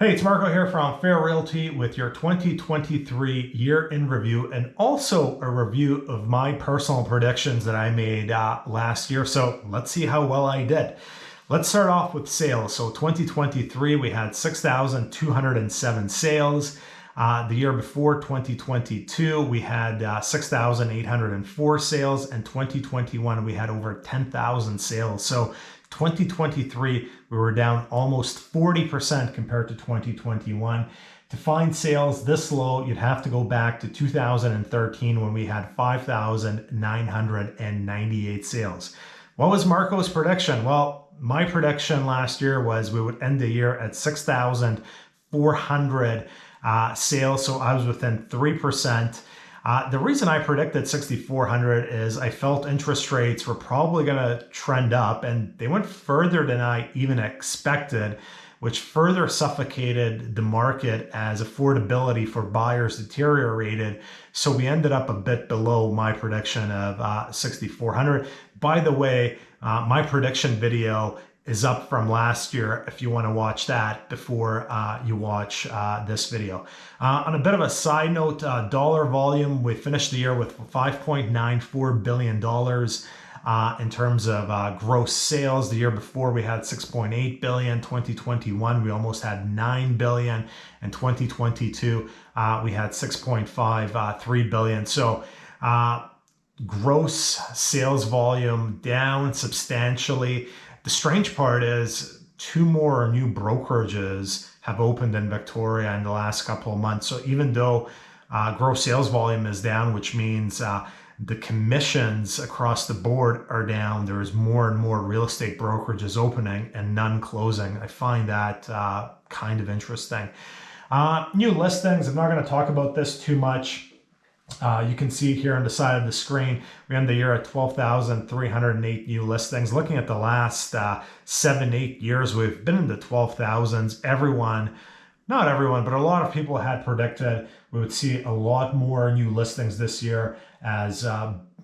Hey, it's Marko here from Fair Realty with your 2023 year in review and also a review of my personal predictions that I made last year. So let's see how well I did. Let's start off with sales. So 2023, we had 6,207 sales. The year before, 2022, we had 6,804 sales, and 2021, we had over 10,000 sales. So 2023, we were down almost 40% compared to 2021. To find sales this low, you'd have to go back to 2013 when we had 5,998 sales. What was Marco's prediction? Well, my prediction last year was we would end the year at 6,400 sales, so I was within 3%. The reason I predicted 6,400 is I felt interest rates were probably going to trend up, and they went further than I even expected, which further suffocated the market as affordability for buyers deteriorated. So we ended up a bit below my prediction of 6,400. By the way, my prediction video is up from last year if you want to watch that before you watch this video. On a bit of a side note, dollar volume, we finished the year with $5.94 billion in terms of gross sales. The year before we had 6.8 billion. 2021 we almost had 9 billion, and 2022 we had 6.53 billion. So gross sales volume down substantially. The strange part is 2 more new brokerages have opened in Victoria in the last couple of months. So even though gross sales volume is down, which means the commissions across the board are down, there's more and more real estate brokerages opening and none closing. I find that kind of interesting. New listings, I'm not going to talk about this too much. You can see here on the side of the screen, we end the year at 12,308 new listings. Looking at the last 7-8 years, we've been in the 12,000s. Not everyone, but a lot of people had predicted we would see a lot more new listings this year as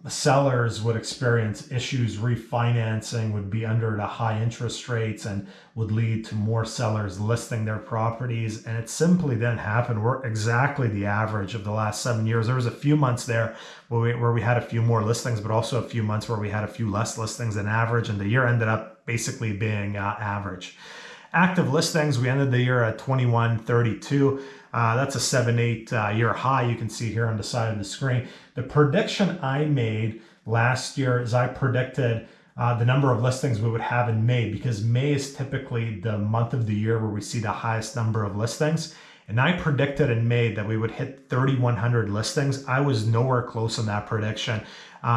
sellers would experience issues. Refinancing would be under the high interest rates and would lead to more sellers listing their properties, and it simply didn't happen. We're exactly the average of the last 7 years. There was a few months there where we had a few more listings, but also a few months where we had a few less listings than average, and the year ended up basically being average. Active listings, we ended the year at 2132. That's a 7-8 year high. You can see here on the side of the screen. The prediction I made last year is I predicted the number of listings we would have in May, because May is typically the month of the year where we see the highest number of listings. And I predicted in May that we would hit 3,100 listings. I was nowhere close on that prediction.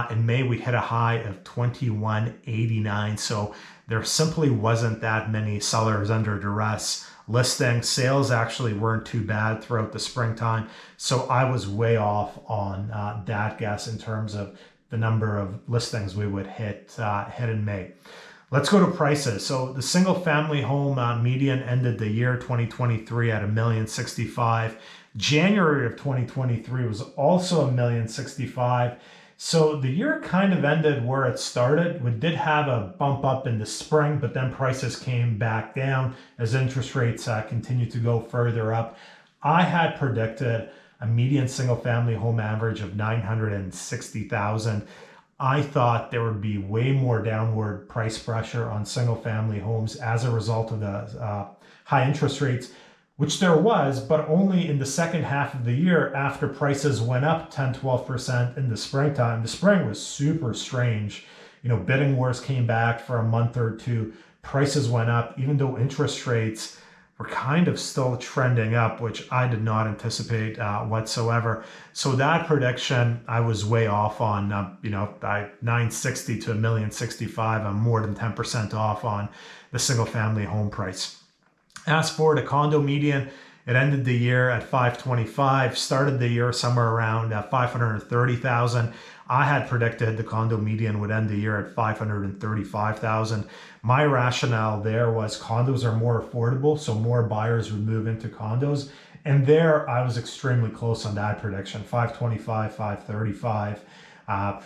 In May, we hit a high of 2,189. So there simply wasn't that many sellers under duress listing. Sales actually weren't too bad throughout the springtime. So I was way off on that guess in terms of the number of listings we would hit in May. Let's go to prices. So the single family home median ended the year 2023 at $1,065,000. January of 2023 was also $1,065,000. So the year kind of ended where it started. We did have a bump up in the spring, but then prices came back down as interest rates continued to go further up. I had predicted a median single family home average of $960,000. I thought there would be way more downward price pressure on single family homes as a result of the high interest rates, which there was, but only in the second half of the year after prices went up 10-12% in the springtime. The spring was super strange. Bidding wars came back for a month or two. Prices went up, even though interest rates were kind of still trending up, which I did not anticipate whatsoever. So that prediction, I was way off on, by 960 to $1,065,000. I'm more than 10% off on the single family home price. As for the condo median, it ended the year at 525, started the year somewhere around 530,000. I had predicted the condo median would end the year at 535,000. My rationale there was condos are more affordable, so more buyers would move into condos. And there I was extremely close on that prediction, 525, 535.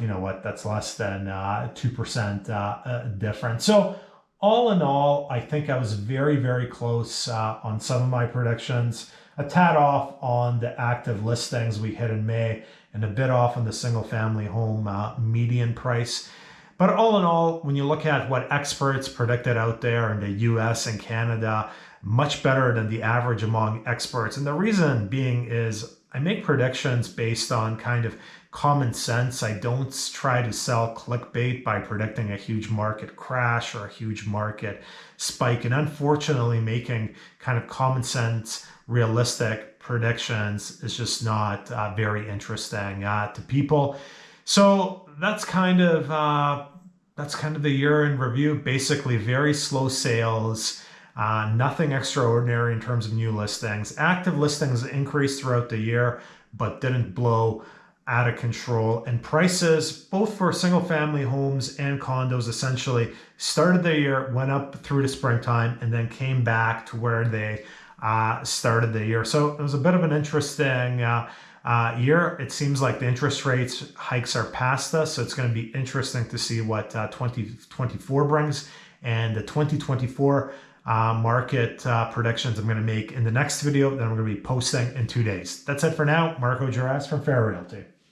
You know what, that's less than 2% difference. So all in all, I think I was very, very close on some of my predictions. A tad off on the active listings we hit in May, and a bit off on the single family home median price. But all in all, when you look at what experts predicted out there in the US and Canada, much better than the average among experts. And the reason being is I make predictions based on kind of common sense. I don't try to sell clickbait by predicting a huge market crash or a huge market spike. And unfortunately, making kind of common sense, realistic predictions is just not very interesting to people. So that's kind of the year in review. Basically, very slow sales. Nothing extraordinary in terms of new listings. Active listings increased throughout the year, but didn't blow out of control. And prices, both for single family homes and condos, essentially started the year, went up through the springtime, and then came back to where they started the year. So it was a bit of an interesting year. It seems like the interest rates hikes are past us. So it's going to be interesting to see what 2024 brings. And the 2024 market predictions I'm going to make in the next video that I'm going to be posting in 2 days. That's it for now. Marko Juras from Fair Realty.